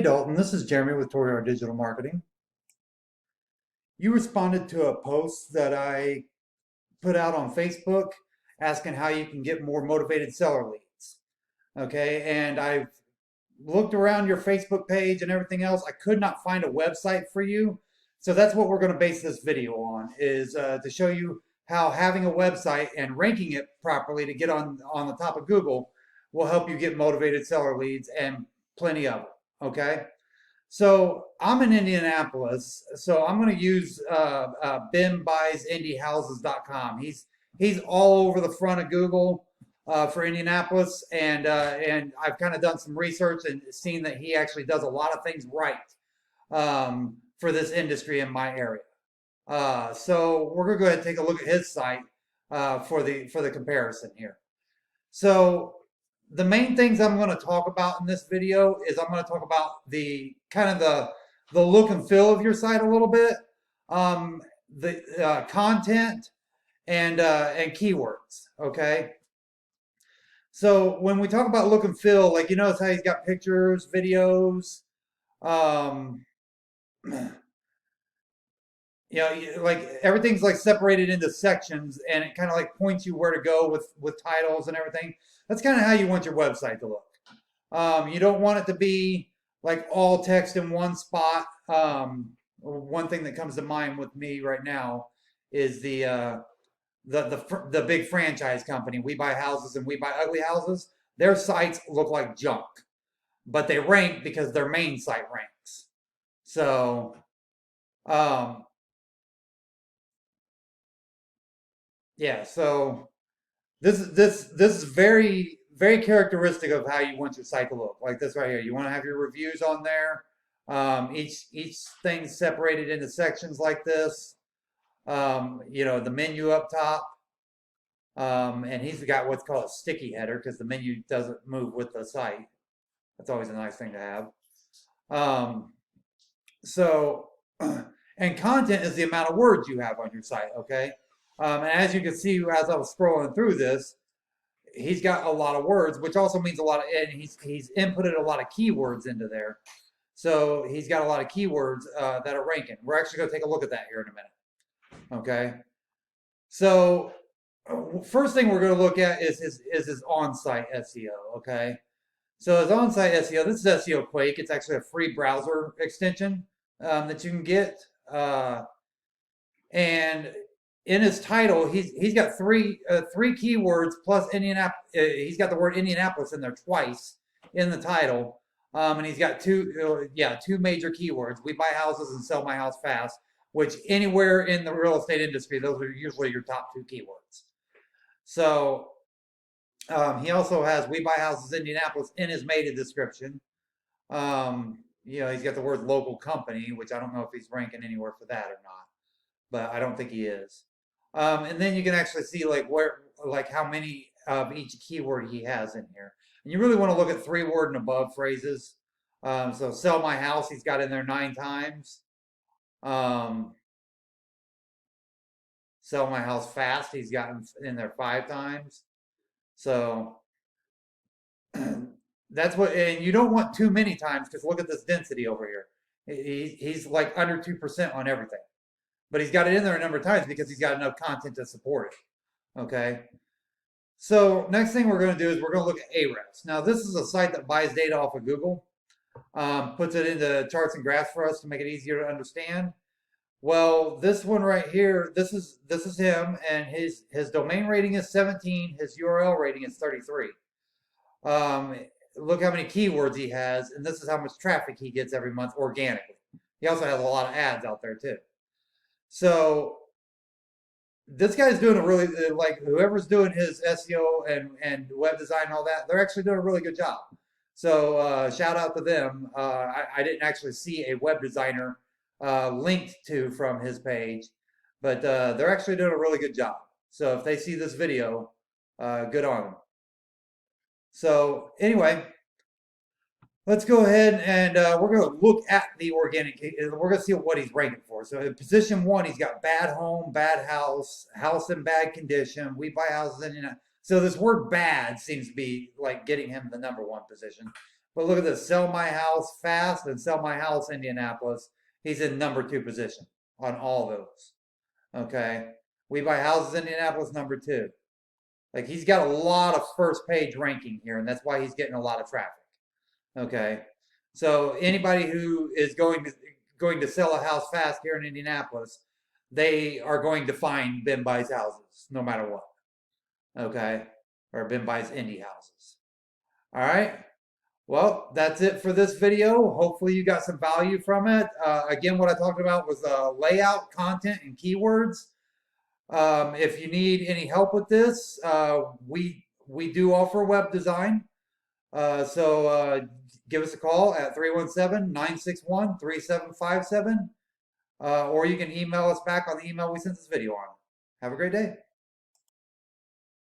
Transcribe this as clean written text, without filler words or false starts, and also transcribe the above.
Dalton, this is Jeremy with Toriar Digital Marketing. You responded to a post that I put out on Facebook asking how you can get more motivated seller leads. Okay, and I've looked around your Facebook page and everything else. I could not find a website for you. So that's what we're going to base this video on, is to show you how having a website and ranking it properly to get on the top of Google will help you get motivated seller leads and plenty of them. Okay. So I'm in Indianapolis, so I'm going to use BenBuysIndieHouses.com. He's all over the front of Google for Indianapolis, and I've kind of done some research and seen that he actually does a lot of things right for this industry in my area. So we're going to go ahead and take a look at his site for the comparison here. So the main things I'm going to talk about in this video is I'm going to talk about the kind of the look and feel of your site a little bit, the content, and keywords. Okay. So when we talk about look and feel, like, you notice how he's got pictures, videos, you know, like everything's like separated into sections, and it kind of like points you where to go with titles and everything. That's kind of how you want your website to look. You don't want it to be like all text in one spot. One thing that comes to mind with me right now is the big franchise company, We Buy Houses and We Buy Ugly Houses. Their sites look like junk, but they rank because their main site ranks. So, yeah. So this is very characteristic of how you want your site to look. Like this right here. You want to have your reviews on there. Each thing separated into sections like this. You know, the menu up top. And he's got what's called a sticky header because the menu doesn't move with the site. That's always a nice thing to have. So, and content is the amount of words you have on your site, okay? And as you can see, as I was scrolling through this, he's got a lot of words, which also means a lot of, and he's inputted a lot of keywords into there. So he's got a lot of keywords that are ranking. We're actually going to take a look at that here in a minute, okay? So first thing we're going to look at is his on-site SEO, okay? So his on-site SEO, this is SEO Quake. It's actually a free browser extension that you can get. And in his title, he's got three keywords plus Indianapolis. He's got the word Indianapolis in there twice in the title, and he's got two major keywords: We buy houses and sell my house fast. Which anywhere in the real estate industry, those are usually your top two keywords. So he also has We Buy Houses Indianapolis in his meta description. You know, he's got the word local company, which I don't know if he's ranking anywhere for that or not, but I don't think he is. And then you can actually see like how many of each keyword he has in here. And you really want to look at 3-word and above phrases. So sell my house, he's got in there 9 times. Sell my house fast, he's gotten in there 5 times. So that's what, and you don't want too many times because look at this density over here. He's like under 2% on everything, but he's got it in there a number of times because he's got enough content to support it. Okay. So next thing we're going to do is we're going to look at Ahrefs. Now this is a site that buys data off of Google, puts it into charts and graphs for us to make it easier to understand. Well, this one right here, this is him, and his domain rating is 17, his URL rating is 33. Look how many keywords he has, and this is how much traffic he gets every month organically. He also has a lot of ads out there too. So this guy's doing a really, like, whoever's doing his SEO and web design and all that, they're actually doing a really good job. So shout out to them. I didn't actually see a web designer linked to from his page, but they're actually doing a really good job. So if they see this video, good on them. So anyway, let's go ahead and we're going to look at the organic. We're going to see what he's ranking for. So in position 1, he's got bad home, bad house, house in bad condition. We buy houses in. So this word bad seems to be like getting him the #1 position. But look at this, Sell My House Fast and Sell My House Indianapolis. He's in #2 position on all those. Okay. We Buy Houses Indianapolis, #2. Like he's got a lot of first page ranking here, and that's why he's getting a lot of traffic. Okay. So anybody who is going to sell a house fast here in Indianapolis, they are going to find Ben Buys Houses no matter what. Okay. Or Ben Buys Indie Houses. All right. Well, that's it for this video. Hopefully you got some value from it. Again, what I talked about was layout, content, and keywords. If you need any help with this, we do offer web design. So give us a call at 317-961-3757, or you can email us back on the email we sent this video on. Have a great day.